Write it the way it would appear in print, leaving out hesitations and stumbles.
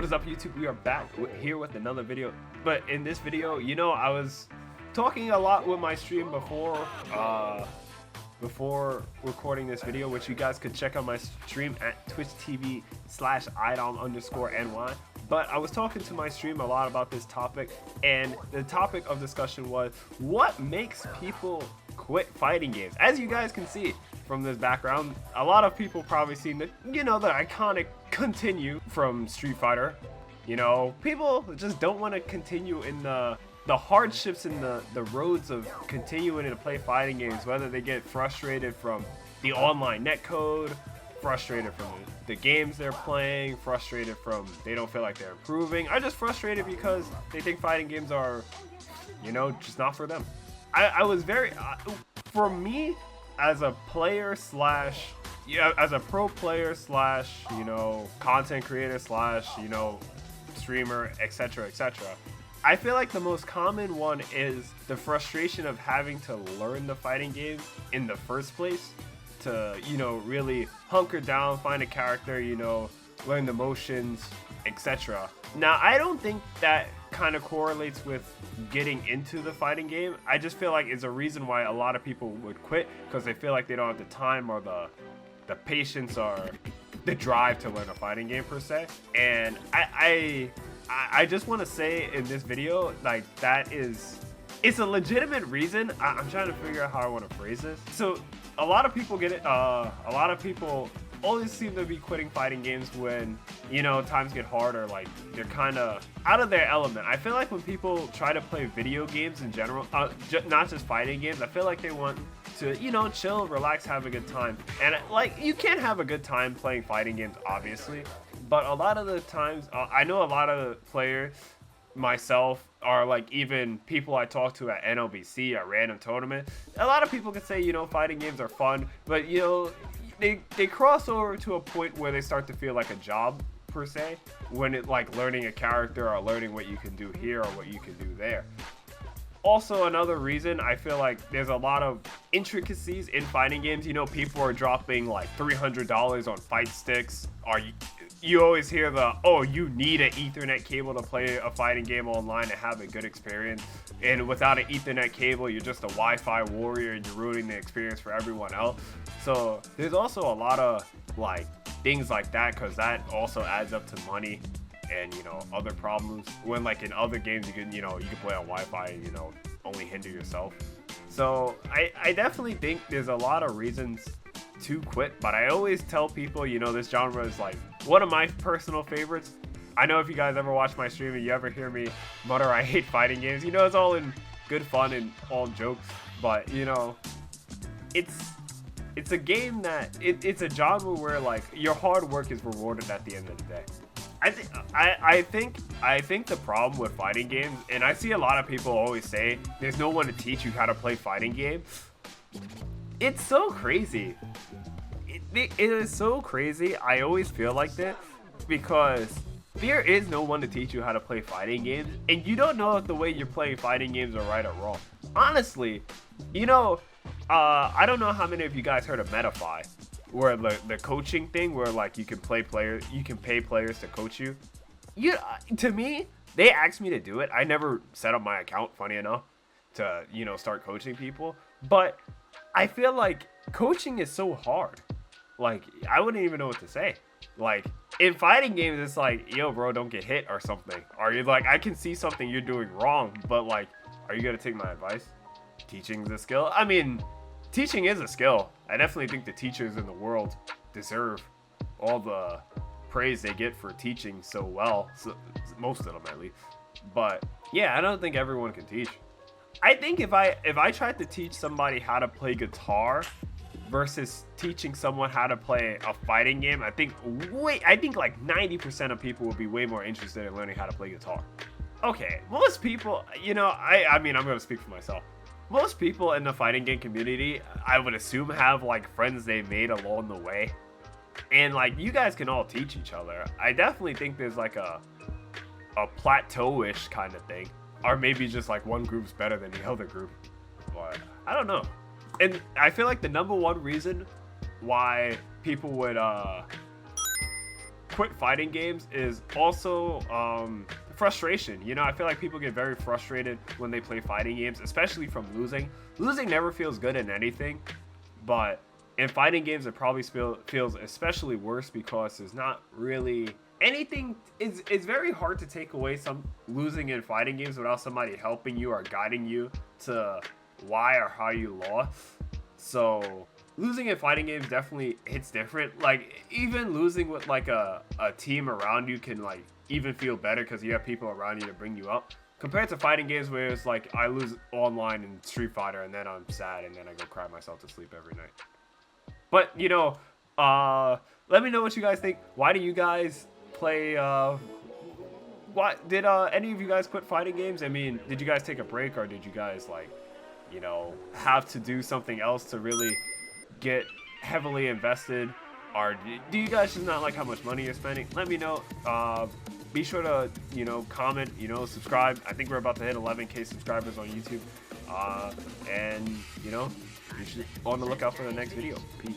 What is up, YouTube? We are back here with another video. But in this video, you know, I was talking a lot with my stream before recording this video, which you guys could check out my stream at twitch.tv/idom_ny. But I was talking to my stream a lot about this topic, and the topic of discussion was what makes people quit fighting games. As you guys can see from this background, a lot of people probably seen the, you know, the iconic continue from Street Fighter. You know, people just don't want to continue in the hardships and the roads of continuing to play fighting games, whether they get frustrated from the online netcode, frustrated from the games they're playing, frustrated from they don't feel like they're improving, or just frustrated because they think fighting games are, you know, just not for them. I was very, for me, as a player slash, yeah, as a pro player slash, you know, content creator slash, you know, streamer, etc., etc., I feel like the most common one is the frustration of having to learn the fighting game in the first place, to, you know, really hunker down, find a character, you know, learn the motions, etc. Now, I don't think that kind of correlates with getting into the fighting game. I just feel like it's a reason why a lot of people would quit, because they feel like they don't have the time or the patience or the drive to learn a fighting game per se. And I just want to say in this video, like, it's a legitimate reason. I'm trying to figure out how I want to phrase this. So a lot of people get it. A lot of people always seem to be quitting fighting games when, you know, times get hard, or like they're kind of out of their element. I feel like when people try to play video games in general, not just fighting games, I feel like they want to, you know, chill, relax, have a good time. And like, you can't have a good time playing fighting games, obviously, but a lot of the times, I know a lot of players, myself, or like even people I talk to at NLBC, at random tournament, a lot of people can say, you know, fighting games are fun, but, you know, they cross over to a point where they start to feel like a job per se, when it, like, learning a character or learning what you can do here or what you can do there. Also, another reason, I feel like there's a lot of intricacies in fighting games. You know, people are dropping like $300 on fight sticks, or you always hear the, oh, you need an Ethernet cable to play a fighting game online and have a good experience. And without an Ethernet cable, you're just a Wi-Fi warrior and you're ruining the experience for everyone else. So there's also a lot of like things like that, because that also adds up to money and, you know, other problems, when like in other games you can, you know, you can play on Wi-Fi and, you know, only hinder yourself. So I definitely think there's a lot of reasons to quit, but I always tell people, you know, this genre is like one of my personal favorites. I know if you guys ever watch my stream and you ever hear me mutter I hate fighting games, you know, it's all in good fun and all jokes, but, you know, it's a game that it's a genre where like your hard work is rewarded at the end of the day. I think the problem with fighting games, and I see a lot of people always say there's no one to teach you how to play fighting games. It's so crazy. It is so crazy. I always feel like that, because there is no one to teach you how to play fighting games, and you don't know if the way you're playing fighting games are right or wrong. Honestly, you know, I don't know how many of you guys heard of Metafy, where the coaching thing, where like you can pay players to coach you. To me, they asked me to do it. I never set up my account, funny enough, to, you know, start coaching people. But I feel like coaching is so hard. Like, I wouldn't even know what to say. Like, in fighting games, it's like, yo, bro, don't get hit or something. Or you're like, I can see something you're doing wrong, but like, are you gonna take my advice? Teaching's a skill. I mean, teaching is a skill. I definitely think the teachers in the world deserve all the praise they get for teaching so well, so, most of them at least. But yeah, I don't think everyone can teach. I think if I tried to teach somebody how to play guitar versus teaching someone how to play a fighting game, I think like 90% of people would be way more interested in learning how to play guitar. Okay, most people, you know, I mean, I'm gonna speak for myself. Most people in the fighting game community, I would assume, have like friends they've made along the way, and like you guys can all teach each other. I definitely think there's like a plateau-ish kind of thing, or maybe just like one group's better than the other group, but I don't know. And I feel like the number one reason why people would quit fighting games is also frustration. You know, I feel like people get very frustrated when they play fighting games, especially from losing. Losing never feels good in anything, but in fighting games it probably feels especially worse because there's not really anything. It's very hard to take away some losing in fighting games without somebody helping you or guiding you to why or how you lost. So losing in fighting games definitely hits different. Like, even losing with like a team around you can like even feel better because you have people around you to bring you up, compared to fighting games where it's like I lose online in Street Fighter and then I'm sad and then I go cry myself to sleep every night. But you know, let me know what you guys think. Why do you guys play what did any of you guys quit fighting games? I mean, did you guys take a break, or did you guys, like, you know, have to do something else to really get heavily invested? Or do you guys just not like how much money you're spending? Let me know. Be sure to, you know, comment, you know, subscribe. I think we're about to hit 11K subscribers on YouTube. And, you know, you should be on the lookout for the next video. Peace.